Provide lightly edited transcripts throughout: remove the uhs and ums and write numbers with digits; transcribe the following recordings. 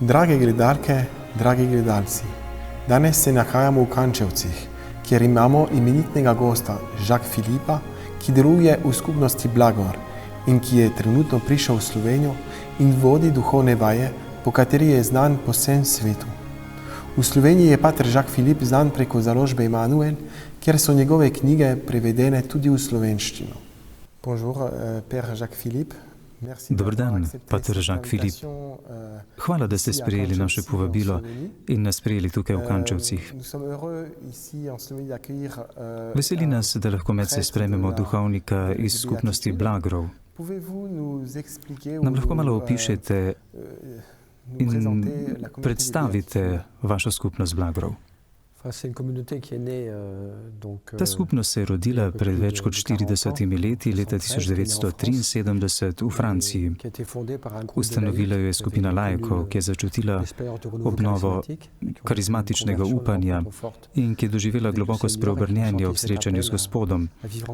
Drage gledalke, dragi gledalci, danes se nahajamo v Kančevcih, kjer imamo imenitnega gosta, Jacques Philippa, ki deluje v skupnosti Blagor in ki je trenutno prišel v Slovenijo in vodi duhovne vaje, po kateri je znan po vsem svetu. V Sloveniji je pater Jacques Philippe znan preko založbe Emanuel, kjer so njegove knjige prevedene tudi v slovenščino. Bonjour, Père Jacques Philippe. Dober dan, pater Jacques Philippe. Hvala, da ste sprejeli naše povabilo in nas sprejeli tukaj v Kančevcih. Veseli nas, da lahko medse sprejmemo duhovnika iz skupnosti Blagrov. Nam lahko malo opišete in predstavite vašo skupnost Blagrov? Ta skupnost se je rodila pred več kot 40 leti, leta 1973 v Franciji. Ustanovila jo je skupina laikov, ki je začutila obnovo karizmatičnega upanja in ki je doživela globoko spreobrnjenje ob srečanju z Gospodom.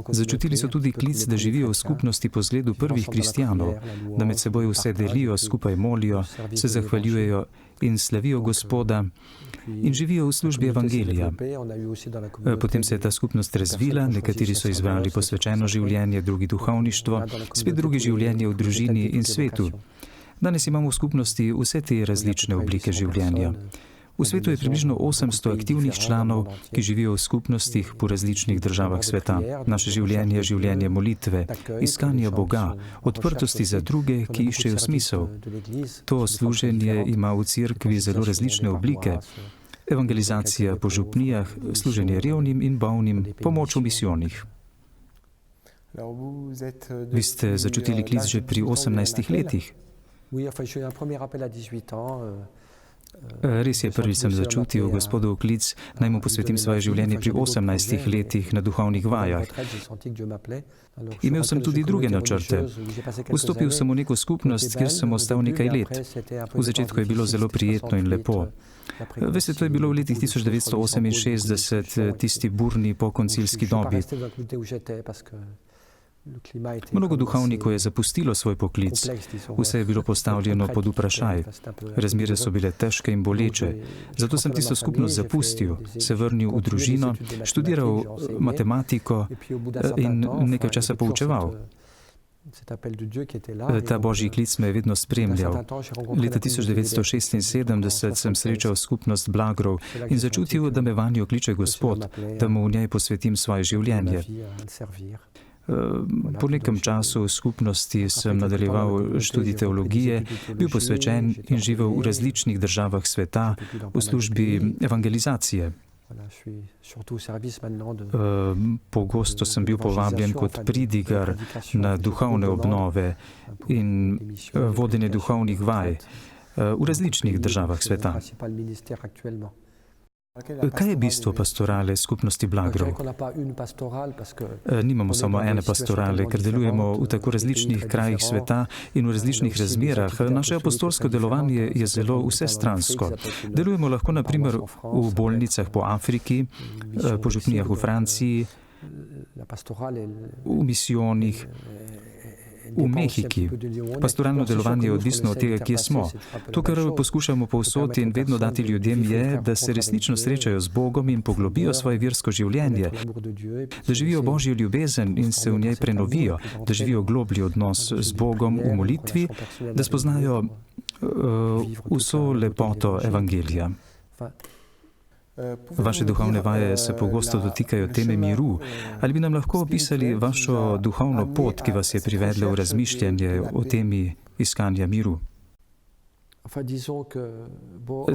Začutili so tudi klic, da živijo v skupnosti po zgledu prvih kristjanov, da med seboj vse delijo, skupaj molijo, se zahvaljujejo in slavijo Gospoda in živijo v službi evangelija. Potem se je ta skupnost razvila, nekateri so izbrali posvečeno življenje, drugi duhovništvo, spet drugi življenje v družini in svetu. Danes imamo v skupnosti vse te različne oblike življenja. V svetu je približno 800 aktivnih članov, ki živijo v skupnostih po različnih državah sveta. Naše življenje je življenje molitve, iskanja Boga, odprtosti za druge, ki iščejo smisel. To služenje ima v cerkvi zelo različne oblike. Evangelizacija po župnijah, služenje revnim in bolnim, pomoč v misijonih. Vi ste začutili klic že pri 18 letih. Res je, prvič sem začutil Gospodov klic, naj mu posvetim svoje življenje pri 18 letih na duhovnih vajah. Imel sem tudi druge načrte. Vstopil sem v neko skupnost, kjer sem ostal nekaj let. V začetku je bilo zelo prijetno in lepo. Veste, to je bilo v letih 1968, tisti burni pokoncilski dobi. Mnogo duhovnikov je zapustilo svoj poklic. Vse je bilo postavljeno pod vprašaj. Razmere so bile težke in boleče. Zato sem tisto skupnost zapustil, se vrnil v družino, študiral matematiko in nekaj časa poučeval. Ta božji klic me je vedno spremljal. Leta 1976 sem srečal skupnost Blagrov in začutil, da me vanjo kliče Gospod, da mu v njej posvetim svoje življenje. Po nekem času v skupnosti sem nadaljeval študij teologije, bil posvečen in živel v različnih državah sveta v službi evangelizacije. Pogosto sem bil povabljen kot pridigar na duhovne obnove in vodenje duhovnih vaj v različnih državah sveta. Kaj je bistvo pastorale skupnosti Blagrov? Nimamo samo ene pastorale, ker delujemo v tako različnih krajih sveta in v različnih razmerah. Naše apostolsko delovanje je zelo vsestransko. Delujemo lahko na primer v bolnicah po Afriki, po župnijah v Franciji, v misijonih, v Mehiki. Pastoralno delovanje je odvisno od tega, kje smo. To, kar poskušamo povsod in vedno dati ljudem, je, da se resnično srečajo z Bogom in poglobijo svoje versko življenje, da živijo Božjo ljubezen in se v njej prenovijo, da živijo globlji odnos z Bogom v molitvi, da spoznajo vso lepoto evangelija. Vaše duhovne vaje se pogosto dotikajo teme miru. Ali bi nam lahko opisali vašo duhovno pot, ki vas je privedla v razmišljanje o temi iskanja miru?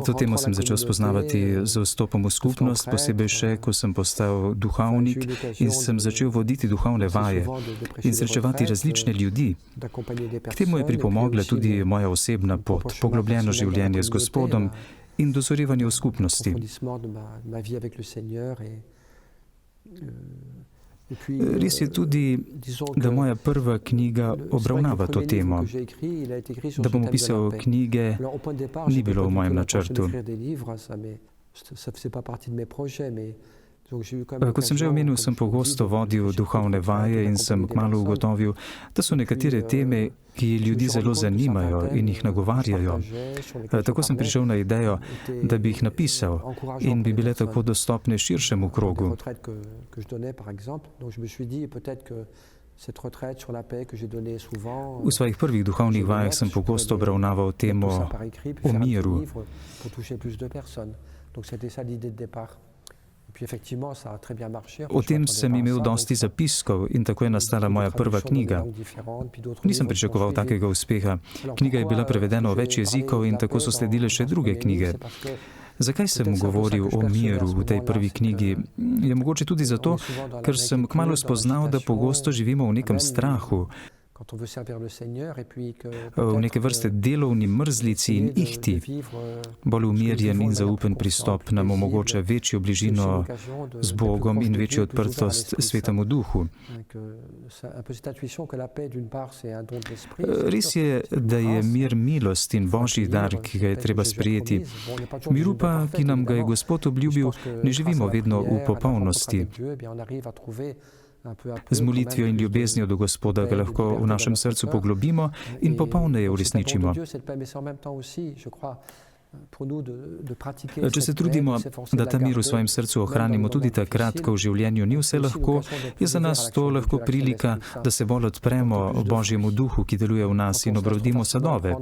To temo sem začel spoznavati z vstopom v skupnost, posebej še, ko sem postal duhovnik in sem začel voditi duhovne vaje in srečevati različne ljudi. K temu je pripomogla tudi moja osebna pot, poglobljeno življenje z Gospodom in dozorevanje v skupnosti. Res je tudi, da moja prva knjiga obravnava to temo. Da bom pisal knjige, ni bilo v mojem načrtu. Kot sem že omenil, sem pogosto vodil duhovne vaje in sem kmalu ugotovil, da so nekatere teme, ki ljudi zelo zanimajo in jih nagovarjajo. Tako sem prišel na idejo, da bi jih napisal in bi bile tako dostopne širšemu krogu. V svojih prvih duhovnih vajah sem pogosto obravnaval temo o miru. O tem sem imel dosti zapiskov in tako je nastala moja prva knjiga. Nisem pričakoval takega uspeha. Knjiga je bila prevedena v več jezikov in tako so sledile še druge knjige. Zakaj sem govoril o miru v tej prvi knjigi? Je mogoče tudi zato, ker sem kmalu spoznal, da pogosto živimo v nekem strahu, v neke vrste delovni mrzlici in ihti. Bolj umirjen in zaupen pristop nam omogoča večjo bližino z Bogom in večjo odprtost Svetemu Duhu. Res je, da je mir milost in Božji dar, ki ga je treba sprejeti. Miru pa, ki nam ga je Gospod obljubil, ne živimo vedno v popolnosti. Z molitvijo in ljubeznijo do Gospoda ga lahko v našem srcu poglobimo in popolneje uresničimo. Če se trudimo, da ta mir v svojem srcu ohranimo tudi takrat, ko v življenju ni vse lahko, je za nas to lahko prilika, da se bolj odpremo Božjemu Duhu, ki deluje v nas in obrodimo sadove.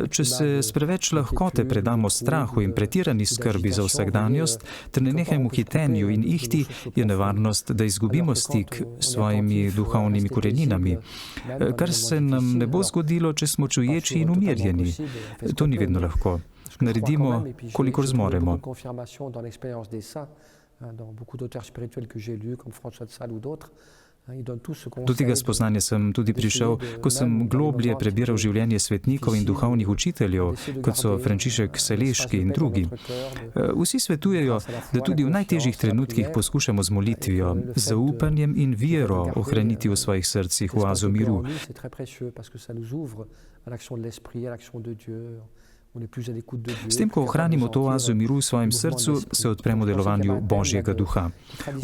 Če se s preveč lahkote predamo strahu in pretirani skrbi za vsakdanjost, ter nenehajmo hitenju in ihti, je nevarnost, da izgubimo stik s svojimi duhovnimi koreninami. Kar se nam ne bo zgodilo, če smo čuječi in umirjeni. To ni vedno lahko. Naredimo, kolikor zmoremo. Do tega spoznanja sem tudi prišel, ko sem globlje prebiral življenje svetnikov in duhovnih učiteljev, kot so Frančišek Saleški in drugi. Vsi svetujejo, da tudi v najtežjih trenutkih poskušamo z molitvijo, z zaupanjem in vero ohraniti v svojih srcih oazo miru. S tem, ko ohranimo to oazo miru v svojem srcu, se odpremo delovanju Božjega Duha.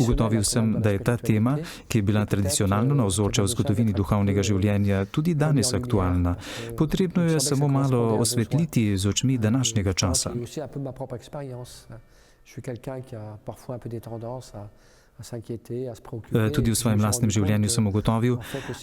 Ugotovil sem, da je ta tema, ki je bila tradicionalno navzoča v zgodovini duhovnega življenja, tudi danes aktualna. Potrebno je samo malo osvetliti z očmi današnjega časa. Tudi v svojem lastnem življenju sem ugotovil,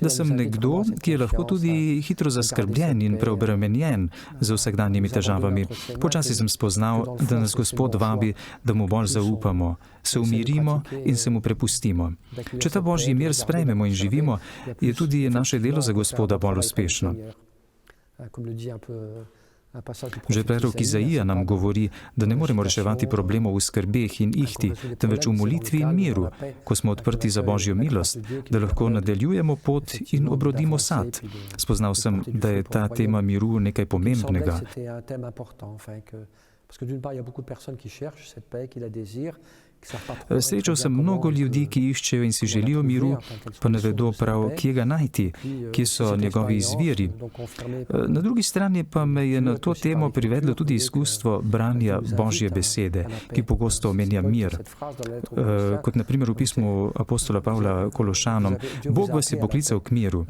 da sem nekdo, ki je lahko tudi hitro zaskrbljen in preobremenjen z vsakdanjimi težavami. Počasi sem spoznal, da nas Gospod vabi, da mu bolj zaupamo, se umirimo in se mu prepustimo. Če ta Božji mir sprejmemo in živimo, je tudi naše delo za Gospoda bolj uspešno. Že prerok Izaija nam govori, da ne moremo reševati problemov v skrbeh in ihti, temveč v molitvi in miru, ko smo odprti za Božjo milost, da lahko nadaljujemo pot in obrodimo sad. Spoznal sem, da je ta tema miru nekaj pomembnega. Srečal sem mnogo ljudi, ki iščejo in si želijo miru, pa ne vedo prav, kje ga najti, kje so njegovi izviri. Na drugi strani pa me je na to temo privedlo tudi izkustvo branja Božje besede, ki pogosto omenja mir. Kot na primer v pismu apostola Pavla Kološanom, Bog vas je poklical k miru,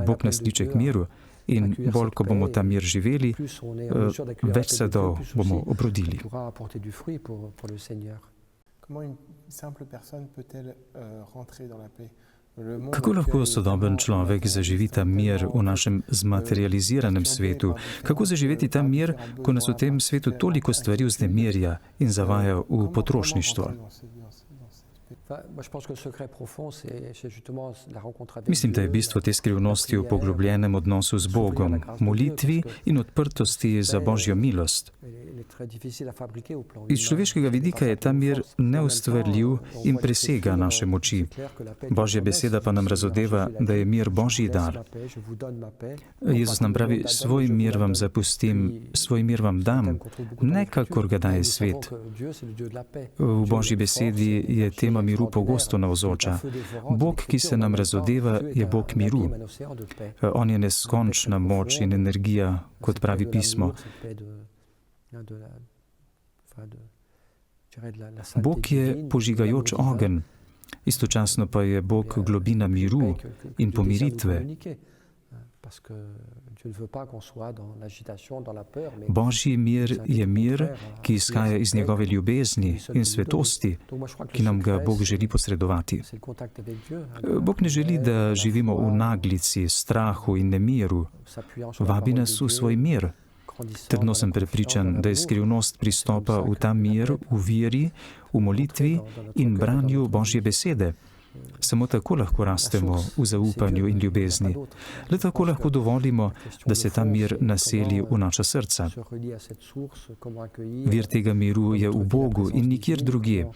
Bog nas kliče k miru. In bolj, ko bomo ta mir živeli, več sadov bomo obrodili. Kako lahko sodoben človek zaživi ta mir v našem zmaterializiranem svetu? Kako zaživeti ta mir, ko nas v tem svetu toliko stvari vznemirja in zavaja v potrošništvo? Mislim, da je bistvo te skrivnosti v poglobljenem odnosu z Bogom, molitvi in odprtosti za Božjo milost. Iz človeškega vidika je ta mir neustvarljiv in presega naše moči. Božja beseda pa nam razodeva, da je mir Božji dar. Jezus nam pravi, svoj mir vam zapustim, svoj mir vam dam, ne kakor ga daje svet. V Božji besedi je tema miru pogosto navzoča. Bog, ki se nam razodeva, je Bog miru. On je neskončna moč in energija, kot pravi pismo. Bog je požigajoč ogenj, istočasno pa je Bog globina miru in pomiritve. Božji mir je mir, ki izhaja iz njegove ljubezni in svetosti, ki nam ga Bog želi posredovati. Bog ne želi, da živimo v naglici, strahu in nemiru. Vabi nas v svoj mir. Trdno sem prepričan, da je skrivnost pristopa v ta mir v veri, v molitvi in branju Božje besede. Samo tako lahko rastemo v zaupanju in ljubezni. Le tako lahko dovolimo, da se ta mir naseli v naša srca. Vir tega miru je v Bogu in nikjer drugje.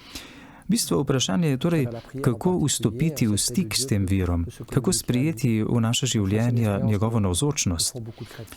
Bistvo vprašanja je torej, kako vstopiti v stik s tem virom, kako sprejeti v naša življenja njegovo navzočnost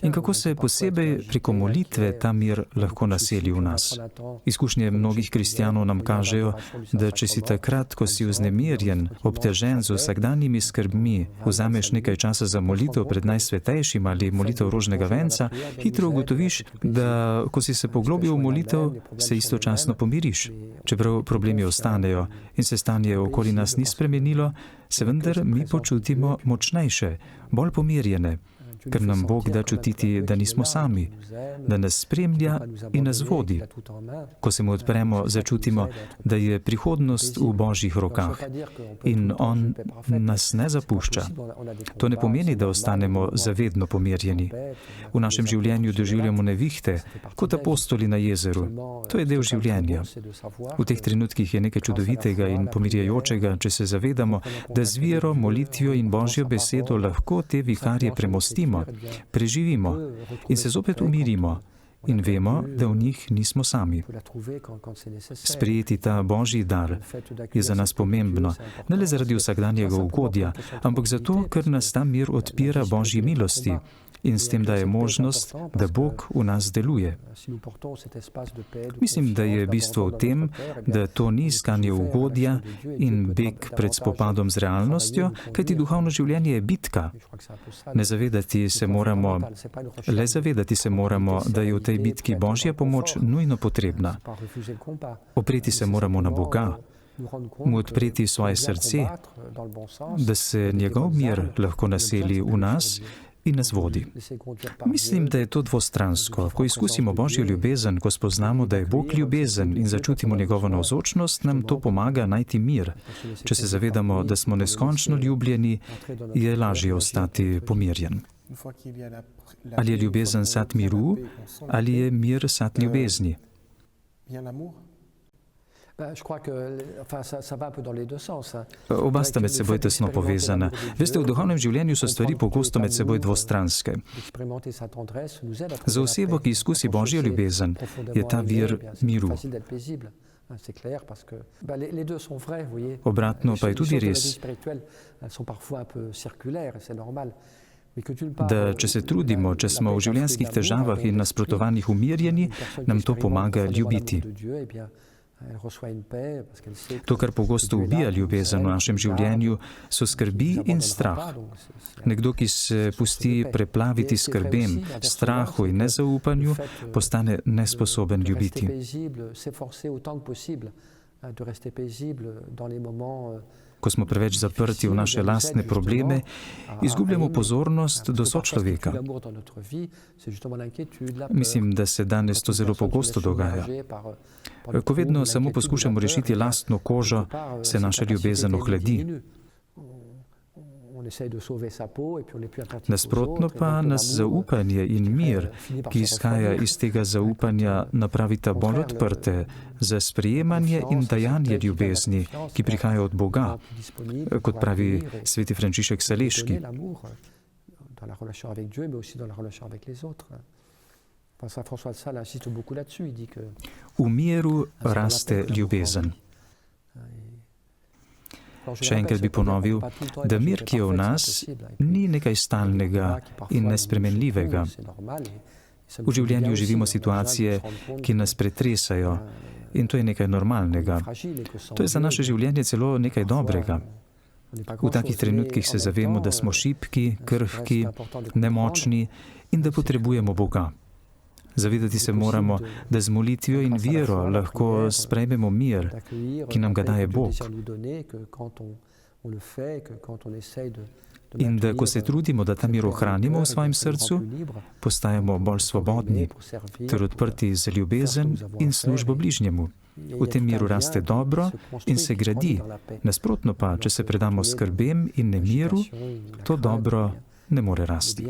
in kako se posebej preko molitve ta mir lahko naseli v nas. Izkušnje mnogih kristjanov nam kažejo, da če si takrat, ko si vznemirjen, obtežen z vsakdanjimi skrbmi, vzameš nekaj časa za molitev pred najsvetejšim ali molitev rožnega venca, hitro ugotoviš, da ko si se poglobil v molitev, se istočasno pomiriš. Čeprav problemi ostanejo in se stanje okoli nas ni spremenilo, se vendar mi počutimo močnejše, bolj pomirjene, ker nam Bog da čutiti, da nismo sami, da nas spremlja in nas vodi. Ko se mu odpremo, začutimo, da je prihodnost v Božjih rokah in on nas ne zapušča. To ne pomeni, da ostanemo zavedno pomirjeni. V našem življenju doživljamo nevihte, kot apostoli na jezeru. To je del življenja. V teh trenutkih je nekaj čudovitega in pomirjajočega, če se zavedamo, da z vero, molitvijo in Božjo besedo lahko te viharje premostimo, preživimo in se zopet umirimo in vemo, da v njih nismo sami. Sprejeti ta Božji dar je za nas pomembno, ne le zaradi vsakdanjega ugodja, ampak zato, ker nas ta mir odpira Božji milosti in s tem daje možnost, da Bog v nas deluje. Mislim, da je bistvo v tem, da to ni iskanje ugodja in beg pred spopadom z realnostjo, kajti duhovno življenje je bitka. Zavedati se moramo, da je v tej bitki Božja pomoč nujno potrebna. Opreti se moramo na Boga, mu odpreti svoje srce, da se njegov mir lahko naseli v nas in nas vodi. Mislim, da je to dvostransko. Ko izkusimo Božjo ljubezen, ko spoznamo, da je Bog ljubezen in začutimo njegovo navzočnost, nam to pomaga najti mir. Če se zavedamo, da smo neskončno ljubljeni, je lažje ostati pomirjen. Ali je ljubezen sad miru, ali je mir sad ljubezni? Oba sta med seboj tesno povezana. Veste, v duhovnem življenju so stvari pogosto med seboj dvostranske. Za osebo, ki izkusi Božjo ljubezen, je ta vir miru. Obratno pa je tudi res, da če se trudimo, če smo v življenjskih težavah in nasprotovanjih umirjeni, nam to pomaga ljubiti. To, kar pogosto ubija ljubezen v našem življenju, so skrbi in strah. Nekdo, ki se pusti preplaviti skrbem, strahu in nezaupanju, postane nesposoben ljubiti. Ko smo preveč zaprti v naše lastne probleme, izgubljamo pozornost do sočloveka. Mislim, da se danes to zelo pogosto dogaja. Ko vedno samo poskušamo rešiti lastno kožo, se naša ljubezen ohladi. Nasprotno pa nas zaupanje in mir, ki izhaja iz tega zaupanja, napravita bolj odprte za sprejemanje in dajanje ljubezni, ki prihaja od Boga, kot pravi sveti Frančišek Saleški. V miru raste ljubezen. Še enkrat bi ponovil, da mir, ki je v nas, ni nekaj stalnega in nespremenljivega. V življenju živimo situacije, ki nas pretresajo in to je nekaj normalnega. To je za naše življenje celo nekaj dobrega. V takih trenutkih se zavemo, da smo šibki, krhki, nemočni in da potrebujemo Boga. Zavedati se moramo, da z molitvijo in vero lahko sprejmemo mir, ki nam ga daje Bog. In da ko se trudimo, da ta mir ohranimo v svojem srcu, postajamo bolj svobodni ter odprti za ljubezen in službo bližnjemu. V tem miru raste dobro in se gradi. Nasprotno pa, če se predamo skrbem in nemiru, to dobro ne more rasti.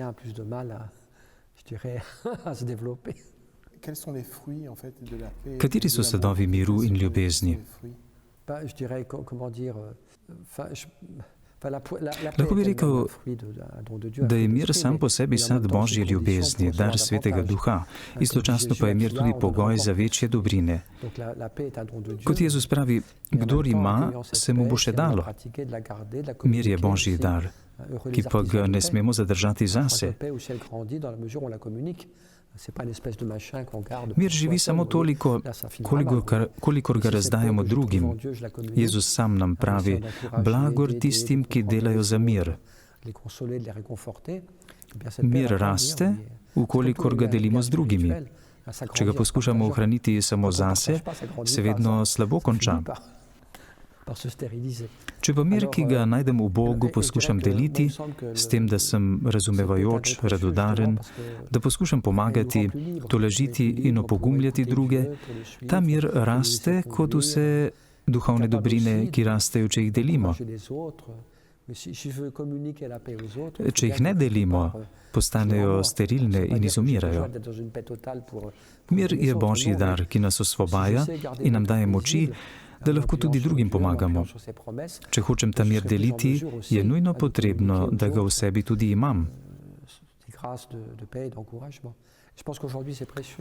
Kateri so sadovi miru in ljubezni? Lahko bi rekel, da je mir sam po sebi sad Božje ljubezni, dar Svetega Duha, istočasno pa je mir tudi pogoj za večje dobrine. Kot Jezus pravi, kdor ima, se mu bo še dalo. Mir je Božji dar, ki pa ga ne smemo zadržati zase. Mir živi samo toliko, kolikor ga razdajamo drugim. Jezus sam nam pravi, blagor tistim, ki delajo za mir. Mir raste, ukolikor ga delimo z drugimi. Če ga poskušamo ohraniti samo zase, se vedno slabo konča. Če pa mir, ki ga najdem v Bogu, poskušam deliti, s tem, da sem razumevajoč, radodaren, da poskušam pomagati, tolažiti in opogumljati druge, ta mir raste kot vse duhovne dobrine, ki rastejo, če jih delimo. Če jih ne delimo, postanejo sterilne in izumirajo. Mir je Božji dar, ki nas osvobaja in nam daje moči, da lahko tudi drugim pomagamo. Če hočem ta mir deliti, je nujno potrebno, da ga v sebi tudi imam.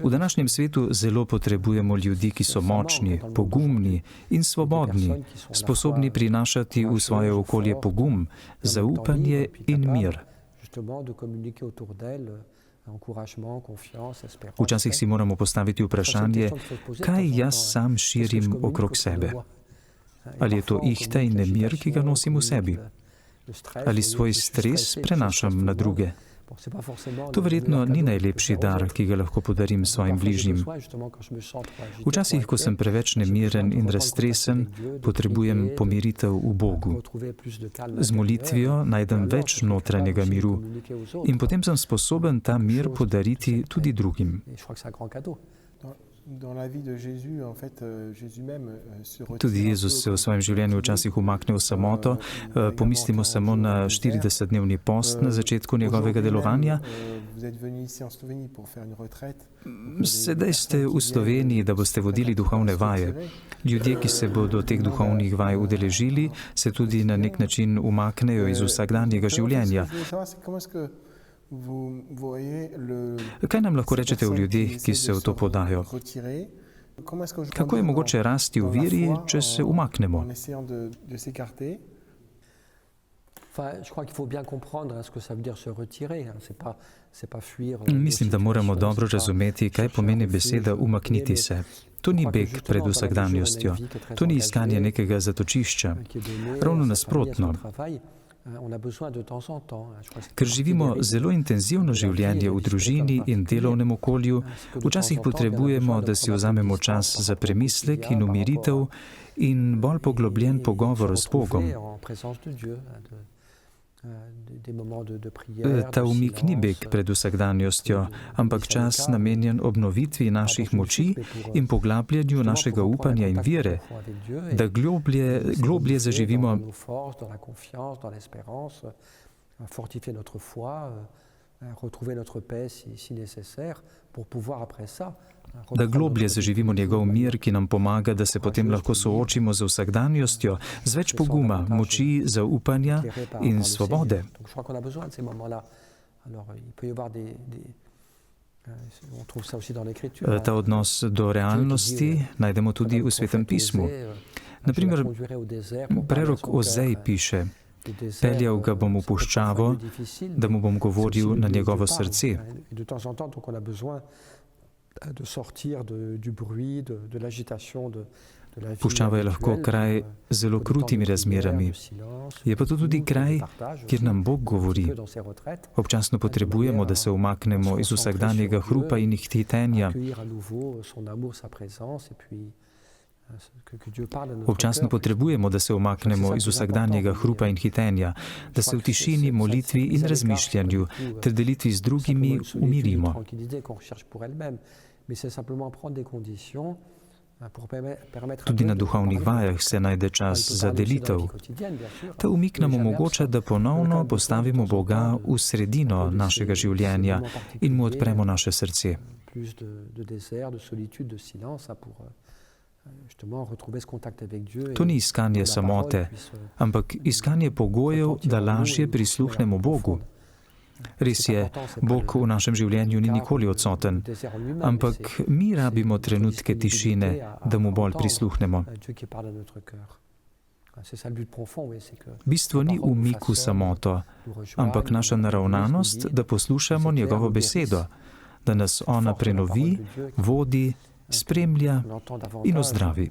V današnjem svetu zelo potrebujemo ljudi, ki so močni, pogumni in svobodni, sposobni prinašati v svoje okolje pogum, zaupanje in mir. Včasih si moramo postaviti vprašanje, kaj jaz sam širim okrog sebe. Ali je to ihta in nemir, ki ga nosim v sebi? Ali svoj stres prenašam na druge? To verjetno ni najlepši dar, ki ga lahko podarim svojim bližnjim. Včasih, ko sem preveč nemiren in raztresen, potrebujem pomiritev v Bogu. Z molitvijo najdem več notranjega miru in potem sem sposoben ta mir podariti tudi drugim. Tudi Jezus se v svojem življenju včasih umakne v samoto. Pomislimo samo na 40-dnevni post na začetku njegovega delovanja. Sedaj ste v Sloveniji, da boste vodili duhovne vaje. Ljudje, ki se bodo teh duhovnih vaj udeležili, se tudi na nek način umaknejo iz vsakdanjega življenja. Kaj nam lahko rečete o ljudeh, ki se v to podajo? Kako je mogoče rasti v veri, če se umaknemo? Mislim, da moramo dobro razumeti, kaj pomeni beseda umakniti se. To ni beg pred vsakdanjostjo, to ni iskanje nekega zatočišča. Ravno nasprotno. Ker živimo zelo intenzivno življenje v družini in delovnem okolju, včasih potrebujemo, da si vzamemo čas za premislek in umiritev in bolj poglobljen pogovor z Bogom. Ta umik ni beg pred vsakdanjostjo, ampak čas namenjen obnovitvi naših moči in poglabljanju našega upanja in vere, da globlje zaživimo njegov mir, ki nam pomaga, da se potem lahko soočimo z vsakdanjostjo, z več poguma, moči, zaupanja in svobode. Ta odnos do realnosti najdemo tudi v Svetem pismu. Naprimer, prerok Ozej piše: peljal ga bom v puščavo, da mu bom govoril na njegovo srce. Puščava je lahko kraj z zelo krutimi razmerami. Je pa to tudi kraj, kjer nam Bog govori. Občasno potrebujemo, da se umaknemo iz vsakdanjega hrupa in hitenja. Občasno potrebujemo, da se umaknemo iz vsakdanjega hrupa in hitenja, da se v tišini, molitvi in razmišljanju ter delitvi z drugimi umirimo. Tudi na duhovnih vajah se najde čas za delitev. Ta umik nam omogoča, da ponovno postavimo Boga v sredino našega življenja in mu odpremo naše srce. To ni iskanje samote, ampak iskanje pogojev, da lažje prisluhnemo Bogu. Res je, Bog v našem življenju ni nikoli odsoten, ampak mi rabimo trenutke tišine, da mu bolj prisluhnemo. Bistvo ni umik v samoto, ampak naša naravnanost, da poslušamo njegovo besedo, da nas ona prenovi, vodi, spremlja in ozdravi.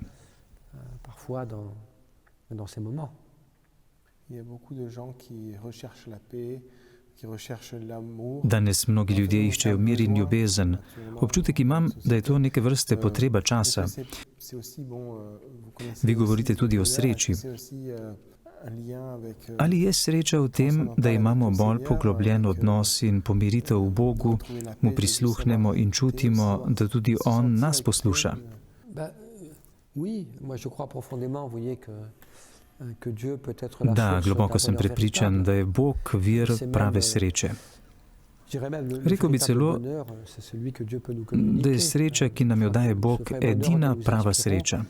Danes mnogi ljudje iščejo mir in ljubezen. Občutek imam, da je to neke vrste potreba časa. Vi govorite tudi o sreči. Ali je sreča v tem, da imamo bolj poglobljen odnos in pomiritev v Bogu, mu prisluhnemo in čutimo, da tudi On nas posluša? Da, globoko sem prepričan, da je Bog vir prave sreče. Rekel bi celo, da je sreča, ki nam jo daje Bog, edina prava sreča.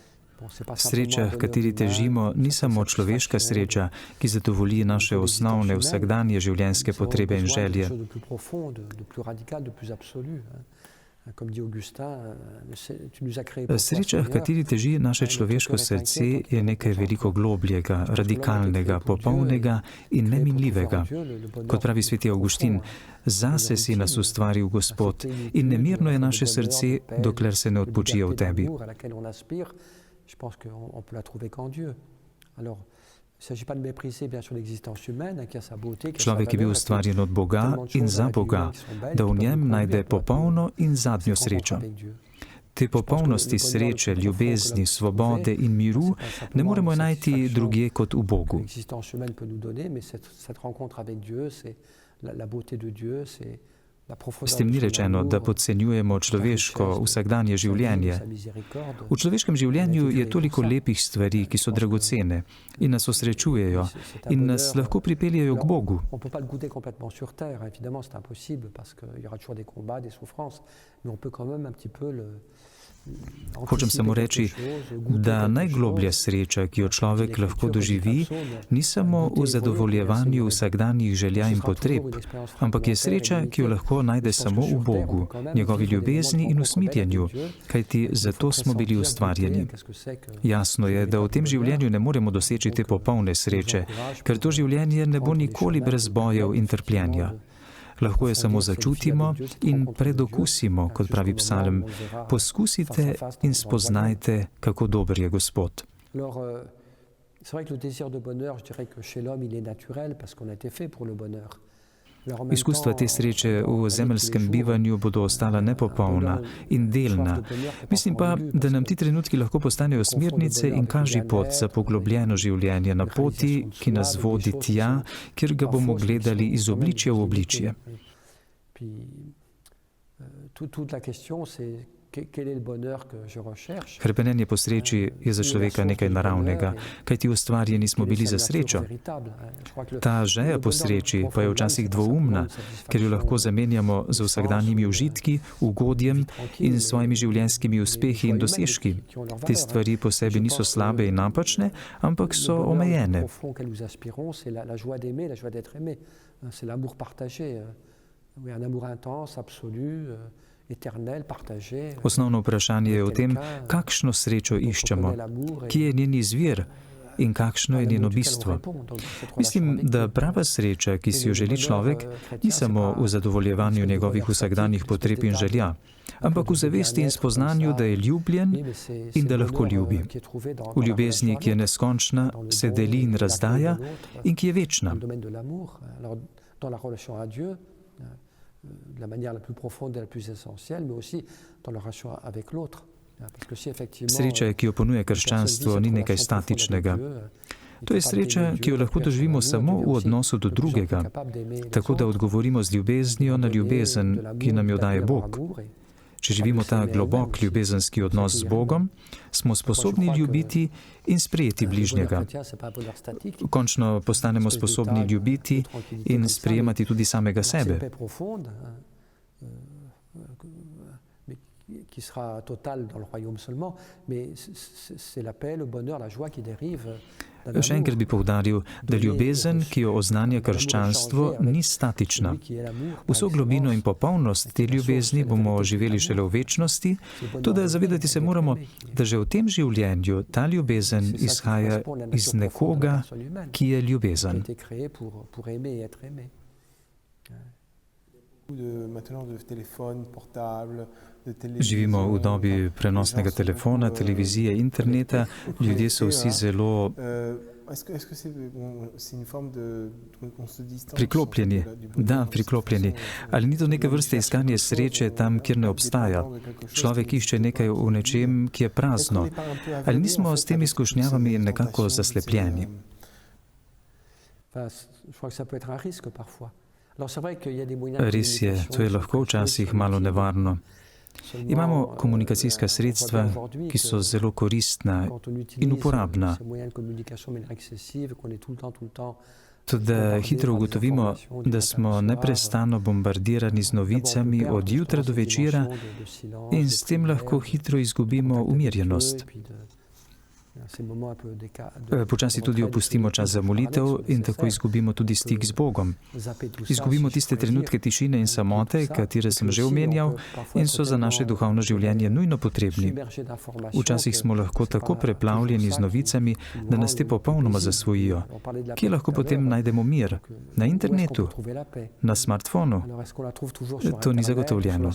Sreča, h kateri težimo, ni samo človeška sreča, ki zadovolji naše osnovne vsakdanje življenjske potrebe in želje. Sreča, h kateri teži naše človeško srce, je nekaj veliko globljega, radikalnega, popolnega in neminljivega. Kot pravi sveti Avguštin, zase si nas ustvaril Gospod in nemirno je naše srce, dokler se ne odpočije v tebi. Je pense qu'on peut la trouver qu'en Dieu. Alors, il ne s'agit pas de mépriser bien sûr l'existence humaine, qui a sa beauté, qui a sa valeur. Človek je bil ustvarjen od Boga in za Boga, da v njem najde popolno in zadnjo srečo. Te popolnosti sreče, ljubezni, svobode in miru ne moremo najti drugje kot v Bogu. L'existence humaine peut nous donner, mais cette rencontre avec Dieu, c'est la beauté de Dieu, c'est S tem ni rečeno, da podcenjujemo človeško vsakdanje življenje. V človeškem življenju je toliko lepih stvari, ki so dragocene in nas osrečujejo in nas lahko pripeljejo k Bogu. Hočem samo reči, da najgloblja sreča, ki jo človek lahko doživi, ni samo v zadovoljevanju vsakdanjih želja in potreb, ampak je sreča, ki jo lahko najde samo v Bogu, njegovi ljubezni in usmiljenju, kajti zato smo bili ustvarjeni. Jasno je, da v tem življenju ne moremo doseči te popolne sreče, ker to življenje ne bo nikoli brez bojev in trpljenja. Lahko je samo začutimo in predokusimo, kot pravi psalm, poskusite in spoznajte, kako dober je Gospod. Izkustva te sreče v zemeljskem bivanju bodo ostala nepopolna in delna. Mislim pa, da nam ti trenutki lahko postanejo smernice in kaži pot za poglobljeno življenje na poti, ki nas vodi tja, kjer ga bomo gledali iz obličja v obličje. Hrepenenje po sreči je za človeka nekaj naravnega, kajti ustvarjeni smo bili za srečo. Ta želja po sreči pa je včasih dvoumna, ker jo lahko zamenjamo z vsakdanjimi užitki, ugodjem in svojimi življenjskimi uspehi in dosežki. Te stvari po sebi niso slabe in napačne, ampak so omejene. Osnovno vprašanje je o tem, kakšno srečo iščemo, kje je njen izvir, in kakšno je njeno bistvo. Mislim, da prava sreča, ki si jo želi človek, ni samo v zadovoljevanju njegovih vsakdanjih potreb in želja, ampak v zavesti in spoznanju, da je ljubljen in da lahko ljubi. V ljubezni, ki je neskončna, se deli in razdaja in ki je večna. De la manière la plus profonde et la plus essentielle, mais aussi dans la relation avec l'autre. Sreča, ki jo ponuja krščanstvo, ni nekaj statičnega. To je sreča, ki jo lahko doživimo samo v odnosu do drugega, tako da odgovorimo z ljubeznijo na ljubezen, ki nam jo daje Bog. Če živimo ta globok ljubezenski odnos z Bogom, smo sposobni ljubiti in sprejeti bližnjega. Končno postanemo sposobni ljubiti in sprejemati tudi samega sebe. Qui sera total dans le royaume seulement, mais c'est la paix, le bonheur, la joie qui dérive. Še enkrat bi poudaril, da ljubezen, ki jo oznanja krščanstvo, ni statična. Vso globino in popolnost te ljubezni bomo živeli šele v večnosti, toda zavedati se moramo, da že v tem življenju ta ljubezen izhaja iz nekoga, ki je ljubezen. Živimo v dobi prenosnega telefona, televizije, interneta, ljudje so vsi zelo priklopljeni. Da, priklopljeni. Ali ni to neke vrste iskanje sreče tam, kjer ne obstaja? Človek išče nekaj v nečem, ki je prazno. Ali nismo s temi izkušnjavami nekako zaslepljeni? Res je, to je lahko včasih malo nevarno. Imamo komunikacijska sredstva, ki so zelo koristna in uporabna. Tudi hitro ugotovimo, da smo neprestano bombardirani z novicami od jutra do večera in s tem lahko hitro izgubimo umirjenost. Počasi tudi opustimo čas za molitev in tako izgubimo tudi stik z Bogom. Izgubimo tiste trenutke tišine in samote, katere sem že omenjal in so za naše duhovno življenje nujno potrebni. Včasih smo lahko tako preplavljeni z novicami, da nas te popolnoma zasvojijo. Kje lahko potem najdemo mir? Na internetu? Na smartfonu? To ni zagotovljeno.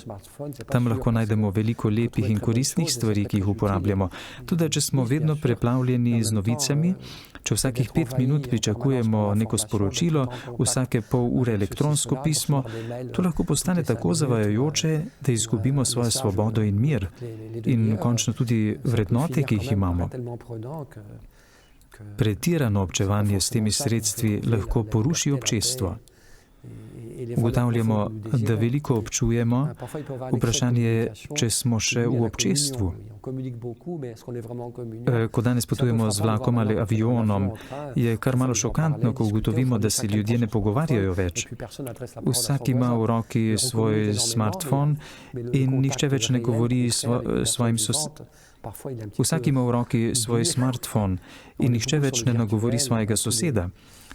Tam lahko najdemo veliko lepih in koristnih stvari, ki jih uporabljamo. Tudi če smo vedno preplavljeni z novicami, če vsakih 5 minut pričakujemo neko sporočilo, vsake pol ure elektronsko pismo, to lahko postane tako zavajajoče, da izgubimo svojo svobodo in mir in končno tudi vrednote, ki jih imamo. Pretirano občevanje s temi sredstvi lahko poruši občestvo. Ugotavljamo, da veliko občujemo, vprašanje je, če smo še v občestvu. Ko danes potujemo z vlakom ali avionom, je kar malo šokantno, ko ugotovimo, da se ljudje ne pogovarjajo več. Vsak ima v roki svoj smartfon in nihče več ne govori svojim sosedom. Vsak ima v roki svoj smartfon in nihče več ne nagovori svojega soseda.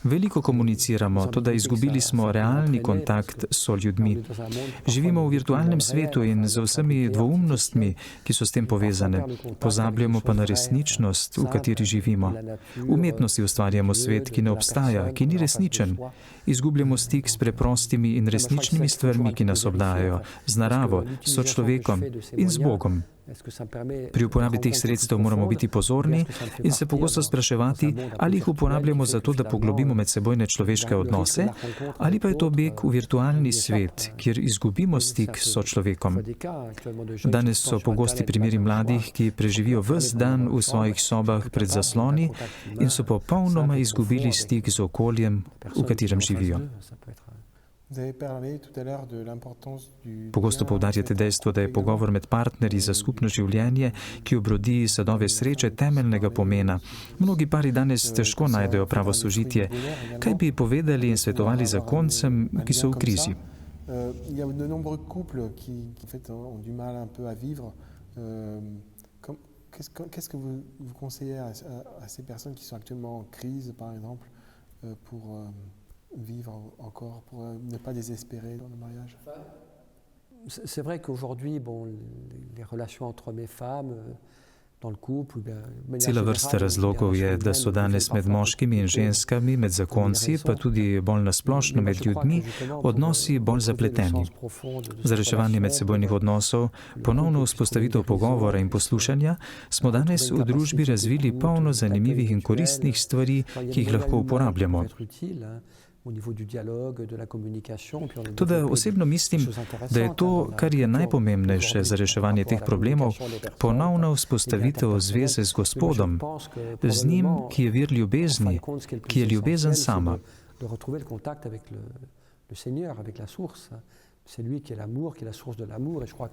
Veliko komuniciramo, toda izgubili smo realni kontakt s soljudmi. Živimo v virtualnem svetu in z vsemi dvoumnostmi, ki so s tem povezane. Pozabljamo pa na resničnost, v kateri živimo. V umetnosti ustvarjamo svet, ki ne obstaja, ki ni resničen. Izgubljamo stik s preprostimi in resničnimi stvarmi, ki nas obdajajo, z naravo, s sočlovekom in z Bogom. Pri uporabi teh sredstev moramo biti pozorni in se pogosto spraševati, ali jih uporabljamo zato, da poglobimo medsebojne človeške odnose, ali pa je to beg v virtualni svet, kjer izgubimo stik s sočlovekom. Danes so pogosti primeri mladih, ki preživijo ves dan v svojih sobah pred zasloni in so popolnoma izgubili stik z okoljem, v katerem živijo. Pogosto poudarjate dejstvo, da je pogovor med partnerji za skupno življenje, ki obrodi sadove sreče, temeljnega pomena. Mnogi pari danes težko najdejo pravo sožitje. Kaj bi povedali in svetovali zakoncem, ki so v krizi? Qu'est-ce que vous conseillez à ces personnes qui sont actuellement en crise, par exemple, pour vivre encore, pour ne pas désespérer dans le mariage? C'est vrai qu'aujourd'hui, bon, les relations entre hommes et femmes Cela vrsta razlogov je, da so danes med moškimi in ženskami, med zakonci, pa tudi bolj nasplošno med ljudmi, odnosi bolj zapleteni. Za reševanje medsebojnih odnosov, ponovno vzpostavitev pogovora in poslušanja, smo danes v družbi razvili polno zanimivih in koristnih stvari, ki jih lahko uporabljamo. Toda osebno mislim, da je to, kar je najpomembnejše za reševanje teh problemov, ponovna vzpostavitev zveze z Gospodom, z njim, ki je vir ljubezni, ki je ljubezen sama.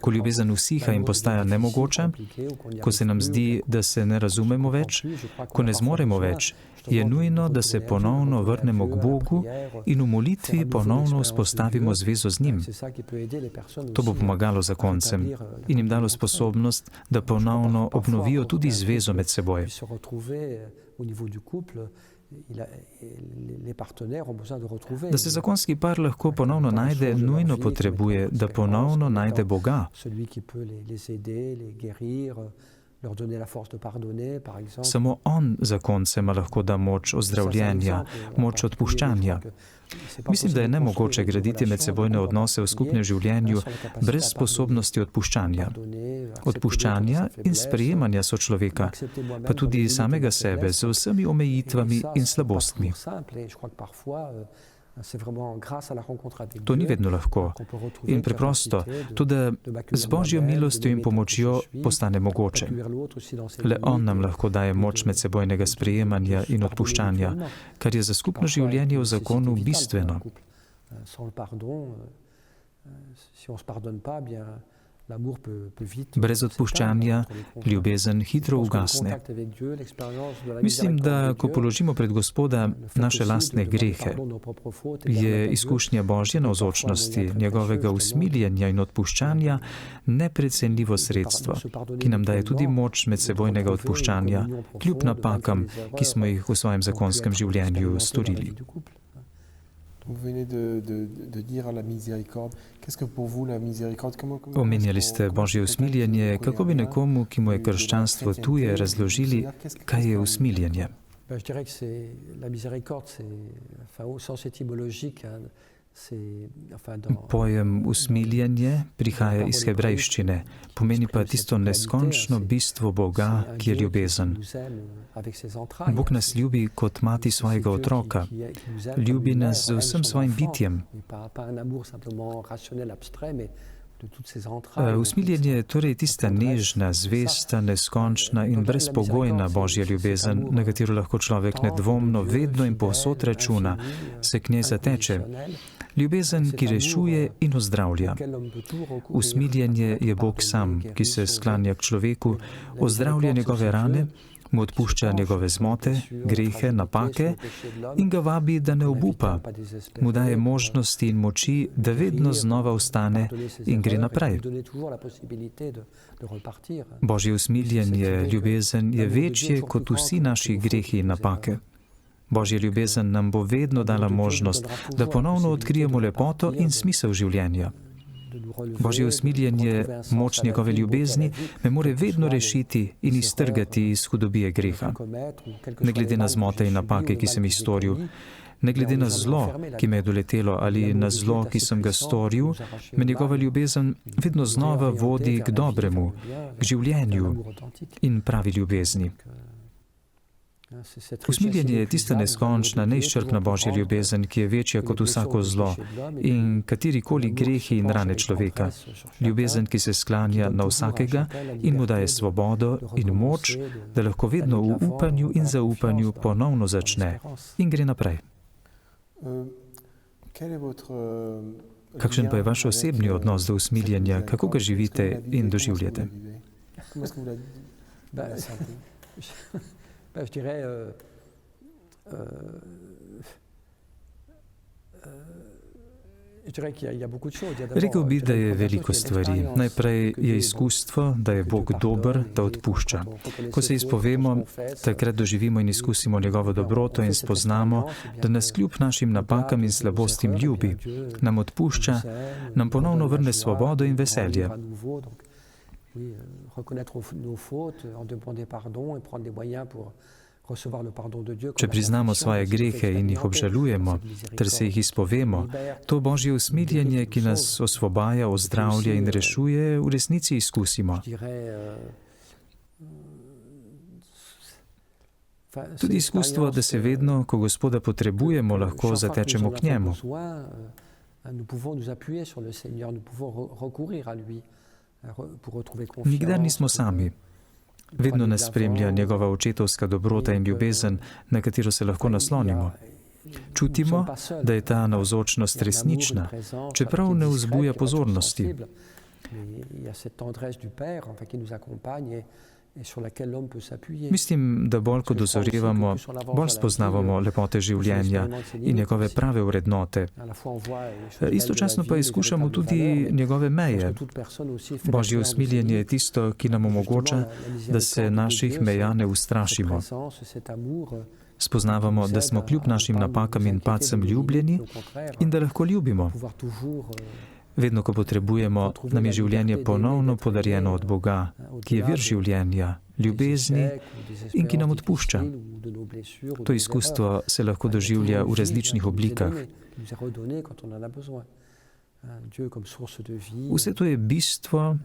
Ko ljubezen usiha in postaja nemogoča, ko se nam zdi, da se ne razumemo več, ko ne zmoremo več, je nujno, da se ponovno vrnemo k Bogu in v molitvi ponovno vzpostavimo zvezo z njim. To bo pomagalo zakoncem in jim dalo sposobnost, da ponovno obnovijo tudi zvezo med seboj. Da se zakonski par lahko ponovno najde, nujno potrebuje, da ponovno najde Boga. Samo On zakoncema lahko da moč ozdravljenja, moč odpuščanja. Mislim, da je nemogoče graditi medsebojne odnose v skupnem življenju brez sposobnosti odpuščanja. Odpuščanja in sprejemanja sočloveka, pa tudi samega sebe z vsemi omejitvami in slabostmi. To ni vedno lahko in preprosto, tudi z Božjo milostjo in pomočjo postane mogoče. Le On nam lahko daje moč medsebojnega sprejemanja in odpuščanja, kar je za skupno življenje v zakonu bistveno. Brez odpuščanja ljubezen hitro ugasne. Mislim, da ko položimo pred Gospoda naše lastne grehe, je izkušnja Božje navzočnosti, njegovega usmiljenja in odpuščanja neprecenljivo sredstvo, ki nam daje tudi moč medsebojnega odpuščanja, kljub napakam, ki smo jih v svojem zakonskem življenju storili. Omenjali ste Božje usmiljenje. Kako bi nekomu, ki mu je krščanstvo tuje, razložili, kaj je usmiljenje? Pojem usmiljenje prihaja iz hebrejščine, pomeni pa tisto neskončno bistvo Boga, ki je ljubezen. Bog nas ljubi kot mati svojega otroka, ljubi nas z vsem svojim bitjem. Usmiljenje je torej tista nežna, zvesta, neskončna in brezpogojna Božja ljubezen, na katero lahko človek nedvomno vedno in povsod računa, se k njej zateče. Ljubezen, ki rešuje in ozdravlja. Usmiljenje je Bog sam, ki se sklanja k človeku, ozdravlja njegove rane, mu odpušča njegove zmote, grehe, napake in ga vabi, da ne obupa, mu daje možnosti in moči, da vedno znova vstane in gre naprej. Božje usmiljenje, ljubezen je večje kot vsi naši grehi in napake. Božja ljubezen nam bo vedno dala možnost, da ponovno odkrijemo lepoto in smisel življenja. Božje usmiljenje, moč njegove ljubezni, me more vedno rešiti in iztrgati iz hudobije greha. Ne glede na zmote in napake, ki sem jih storil, ne glede na zlo, ki me je doletelo, ali na zlo, ki sem ga storil, me njegova ljubezen vedno znova vodi k dobremu, k življenju in pravi ljubezni. Usmiljenje je tista neskončna, neizčrpna Božja ljubezen, ki je večja kot vsako zlo in katerikoli grehi in rane človeka. Ljubezen, ki se sklanja na vsakega in mu daje svobodo in moč, da lahko vedno v upanju in zaupanju ponovno začne in gre naprej. Kakšen pa je vaš osebni odnos do usmiljenja? Kako ga živite in doživljate? Rekel bi, da je veliko stvari. Najprej je izkustvo, da je Bog dober, da odpušča. Ko se izpovemo, takrat doživimo in izkusimo njegovo dobroto in spoznamo, da nas kljub našim napakam in slabostim ljubi, nam odpušča, nam ponovno vrne svobodo in veselje. Če priznamo svoje grehe in jih obžalujemo, ter se jih izpovemo, to Božje usmiljenje, ki nas osvobaja, ozdravlja in rešuje, v resnici izkusimo. Tudi izkustvo, da se vedno, ko Gospoda potrebujemo, lahko zatečemo k njemu. Nikdar nismo sami. Vedno nas spremlja njegova očetovska dobrota in ljubezen, na katero se lahko naslonimo. Čutimo, da je ta navzočnost resnična, čeprav ne vzbuja pozornosti. Mislim, da bolj ko dozorevamo, bolj spoznavamo lepote življenja in njegove prave vrednote. Istočasno pa izkušamo tudi njegove meje. Božje usmiljenje je tisto, ki nam omogoča, da se naših meja ne ustrašimo. Spoznavamo, da smo kljub našim napakam in padcem ljubljeni in da lahko ljubimo. Vedno, ko potrebujemo, nam je življenje ponovno podarjeno od Boga, ki je vir življenja, ljubezni in ki nam odpušča. To izkustvo se lahko doživlja v različnih oblikah. Vse to je bistvo,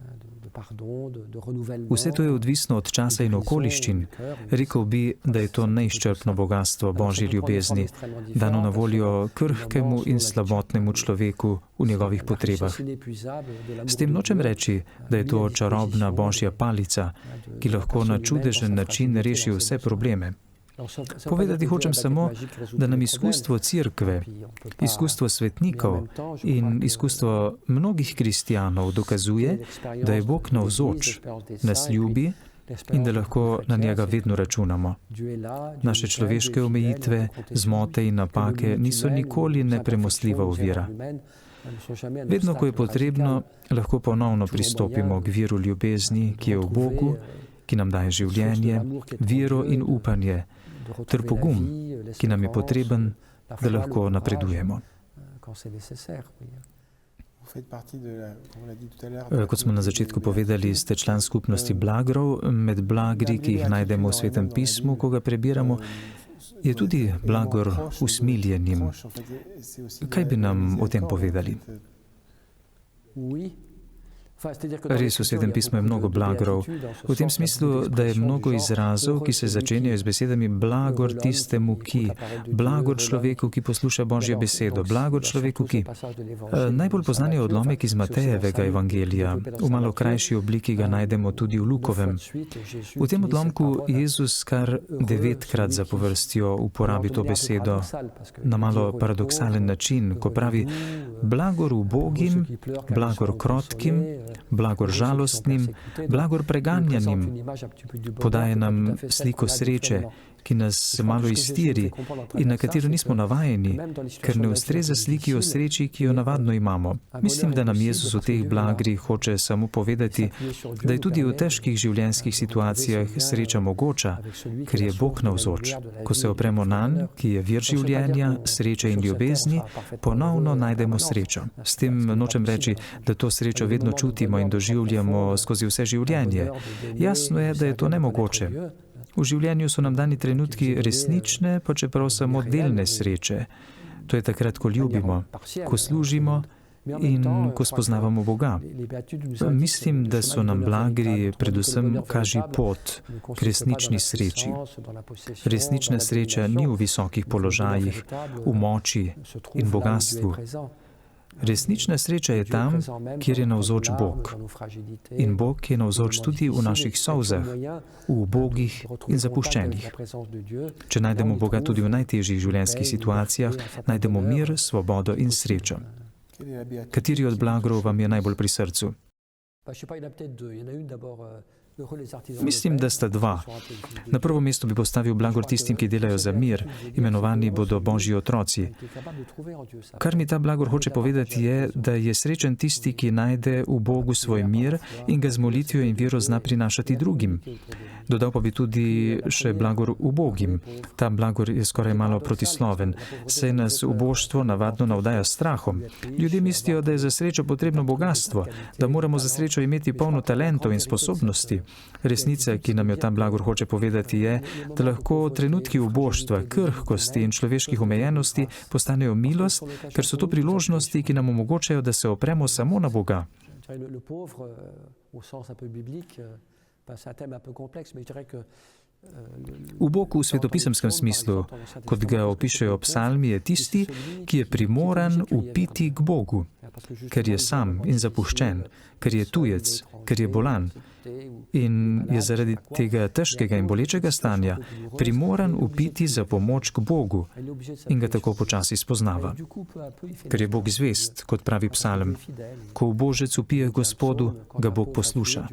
vse to je odvisno od časa in okoliščin. Rekel bi, da je to neizčrpno bogastvo Božje ljubezni, dano na voljo krhkemu in slabotnemu človeku v njegovih potrebah. S tem nočem reči, da je to čarobna Božja palica, ki lahko na čudežen način reši vse probleme. Povedati hočem samo, da nam izkustvo cerkve, izkustvo svetnikov in izkustvo mnogih kristjanov dokazuje, da je Bog navzoč, nas ljubi in da lahko na njega vedno računamo. Naše človeške omejitve, zmote in napake niso nikoli nepremostljiva ovira. Vedno, ko je potrebno, lahko ponovno pristopimo k viru ljubezni, ki je v Bogu, ki nam daje življenje, vero in upanje, ter pogum, ki nam je potreben, da lahko napredujemo. Kot smo na začetku povedali, ste član skupnosti blagrov. Med blagri, ki jih najdemo v Svetem pismu, ko ga prebiramo, je tudi blagor usmiljenim. Kaj bi nam o tem povedali? Res, v Svetem pismu je mnogo blagrov, v tem smislu, da je mnogo izrazov, ki se začenjajo z besedami blagor tistemu, ki, blagor človeku, ki posluša Božjo besedo, blagor človeku, ki. Najbolj poznan je odlomek iz Matejevega evangelija, v malo krajši obliki ga najdemo tudi v Lukovem. V tem odlomku Jezus kar 9-krat zapovrstjo uporabi to besedo na malo paradoksalen način, ko pravi blagor ubogim, blagor krotkim, blagor žalostnim, blagor preganjanim. Podaje nam sliko sreče, ki nas malo iztiri in na katero nismo navajeni, ker ne ustreza sliki o sreči, ki jo navadno imamo. Mislim, da nam Jezus v teh blagrih hoče samo povedati, da je tudi v težkih življenjskih situacijah sreča mogoča, ker je Bog navzoč. Ko se opremo nanj, ki je vir življenja, sreče in ljubezni, ponovno najdemo srečo. S tem nočem reči, da to srečo vedno čutimo in doživljamo skozi vse življenje. Jasno je, da je to nemogoče. V življenju so nam dani trenutki resnične, pa čeprav samo delne sreče. To je takrat, ko ljubimo, ko služimo in ko spoznavamo Boga. Mislim, da so nam blagri predvsem kaži pot k resnični sreči. Resnična sreča ni v visokih položajih, v moči in bogastvu. Resnična sreča je tam, kjer je navzoč Bog. In Bog je navzoč tudi v naših solzah, v ubogih in zapuščenih. Če najdemo Boga tudi v najtežjih življenjskih situacijah, najdemo mir, svobodo in srečo. Kateri od blagrov vam je najbolj pri srcu? Mislim, da sta dva. Na prvo mesto bi postavil blagor tistim, ki delajo za mir, imenovani bodo Božji otroci. Kar mi ta blagor hoče povedati je, da je srečen tisti, ki najde v Bogu svoj mir in ga z molitvijo in vero zna prinašati drugim. Dodal pa bi tudi še blagor ubogim. Ta blagor je skoraj malo protisloven, saj nas uboštvo navadno navdaja strahom. Ljudje mislijo, da je za srečo potrebno bogatstvo, da moramo za srečo imeti polno talentov in sposobnosti. Resnica, ki nam jo ta blagor hoče povedati, je, da lahko trenutki uboštva, krhkosti in človeških omejenosti postanejo milost, ker so to priložnosti, ki nam omogočajo, da se opremo samo na Boga. Ubog v svetopisemskem smislu, kot ga opišejo psalmi, je tisti, ki je primoran vpiti k Bogu, ker je sam in zapuščen, ker je tujec, ker je bolan in je zaradi tega težkega in bolečega stanja primoran vpiti za pomoč k Bogu in ga tako počasi spoznava. Ker je Bog zvest, kot pravi psalm, ko ubožec vpije Gospodu, ga Bog posluša.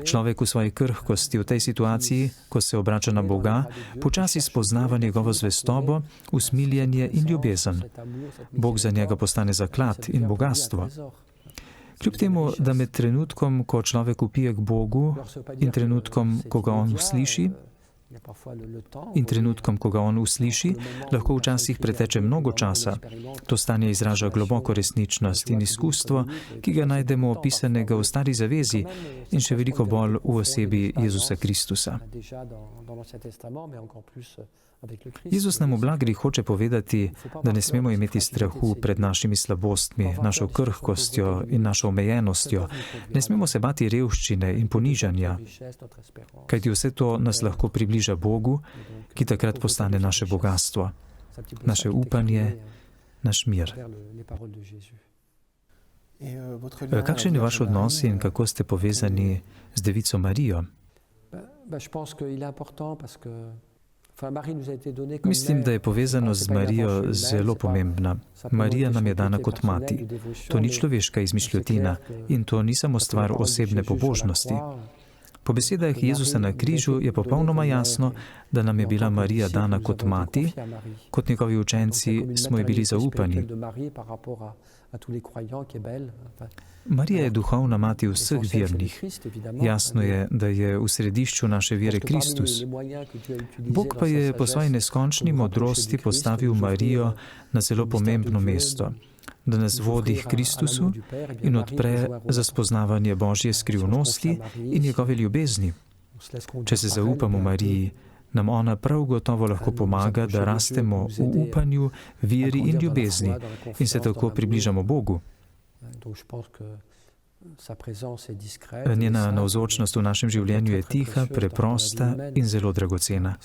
Človek v svoji krhkosti, v tej situaciji, ko se obrača na Boga, počasi spoznava njegovo zvestobo, usmiljenje in ljubezen. Bog za njega postane zaklad in bogatstvo. Kljub temu, da med trenutkom, ko človek vpije k Bogu in trenutkom, ko ga on usliši, lahko včasih preteče mnogo časa. To stanje izraža globoko resničnost in izkustvo, ki ga najdemo opisanega v Stari zavezi in še veliko bolj v osebi Jezusa Kristusa. Jezus nam v blagri hoče povedati, da ne smemo imeti strahu pred našimi slabostmi, našo krhkostjo in našo omejenostjo. Ne smemo se bati revščine in ponižanja, kajti vse to nas lahko približa Bogu, ki takrat postane naše bogatstvo, naše upanje, naš mir. Kakšen je vaš odnos in kako ste povezani z Devico Marijo? Mislim, da je povezanost z Marijo zelo pomembna. Marija nam je dana kot mati. To ni človeška izmišljotina in to ni samo stvar osebne pobožnosti. Po besedah Jezusa na križu je popolnoma jasno, da nam je bila Marija dana kot mati, kot njegovi učenci smo ji bili zaupani. Marija je duhovna mati vseh vernih. Jasno je, da je v središču naše vere Kristus. Bog pa je po svoji neskončni modrosti postavil Marijo na zelo pomembno mesto, da nas vodi k Kristusu in odpre za spoznavanje Božje skrivnosti in njegove ljubezni. Če se zaupamo Mariji, nam ona prav gotovo lahko pomaga, da rastemo v upanju, veri in ljubezni in se tako približamo Bogu. Njena navzočnost v našem življenju je tiha, preprosta in zelo dragocena.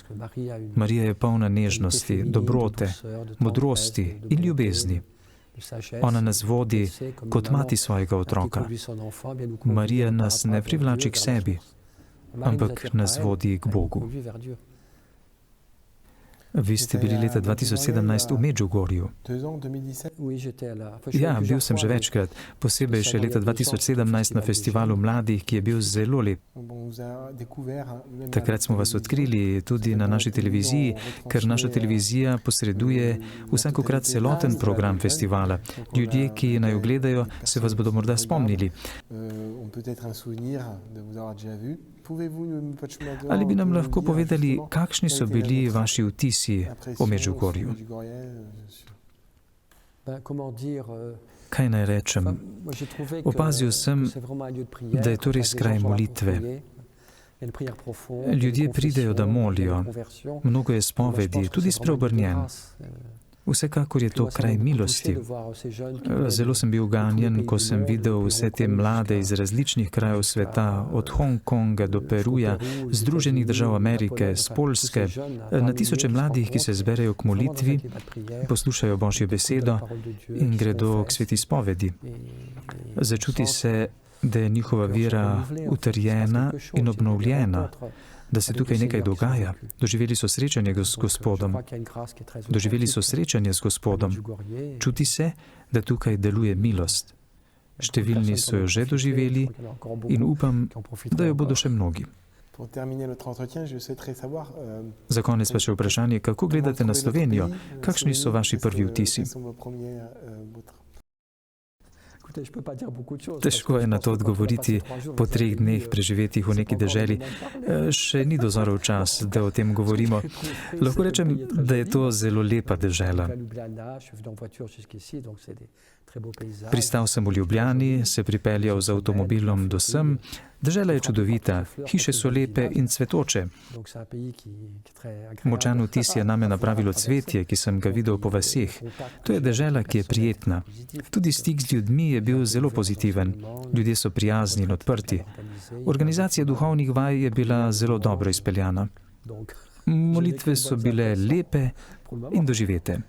Marija je polna nežnosti, dobrote, modrosti in ljubezni. Ona nas vodi kot mati svojega otroka. Marija nas ne privlači k sebi, ampak nas vodi k Bogu. Vi ste bili leta 2017 v Medžugorju. Ja, bil sem že večkrat, posebej še leta 2017 na festivalu mladih, ki je bil zelo lep. Takrat smo vas odkrili tudi na naši televiziji, ker naša televizija posreduje vsakokrat celoten program festivala. Ljudje, ki naj ogledajo, se vas bodo morda spomnili. Ali bi nam lahko povedali, kakšni so bili vaši vtisi o Medžugorju? Kaj naj rečem? Opazil sem, da je to res kraj molitve. Ljudje pridejo, da molijo. Mnogo je spovedi, tudi spreobrnjen. Vsekakor je to kraj milosti. Zelo sem bil ganjen, ko sem videl vse te mlade iz različnih krajev sveta, od Hongkonga do Peruja, Združenih držav Amerike, z Poljske, na tisoče mladih, ki se zberejo k molitvi, poslušajo Božjo besedo in gredo k sveti spovedi. Začuti se, da je njihova vera utrjena in obnovljena, da se tukaj nekaj dogaja. Doživeli so srečanje z Gospodom. Čuti se, da tukaj deluje milost. Številni so jo že doživeli in upam, da jo bodo še mnogi. Za konec pa še vprašanje, kako gledate na Slovenijo? Kakšni so vaši prvi vtisi? Težko je na to odgovoriti po 3 dneh preživetih v neki deželi. Še ni dozorel čas, da o tem govorimo. Lahko rečem, da je to zelo lepa dežela. Pristal sem v Ljubljani, se pripeljal z avtomobilom do sem. Dežela je čudovita, hiše so lepe in cvetoče. Močan vtis je name napravilo cvetje, ki sem ga videl po vaseh. To je dežela, ki je prijetna. Tudi stik z ljudmi je bil zelo pozitiven. Ljudje so prijazni in odprti. Organizacija duhovnih vaj je bila zelo dobro izpeljana. Molitve so bile lepe in doživete.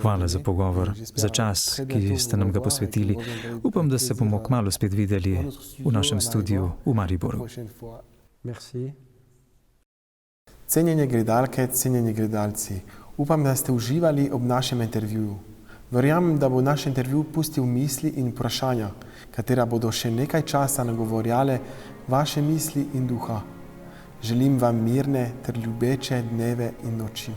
Hvala za pogovor, za čas, ki ste nam ga posvetili. Upam, da se bomo kmalu spet videli v našem studiu v Mariboru. Cenjene gledalke, cenjeni gledalci, upam, da ste uživali ob našem intervjuju. Verjamem, da bo naš intervju pustil misli in vprašanja, katera bodo še nekaj časa nagovorjale vaše misli in duha. Želim vam mirne ter ljubeče dneve in noči.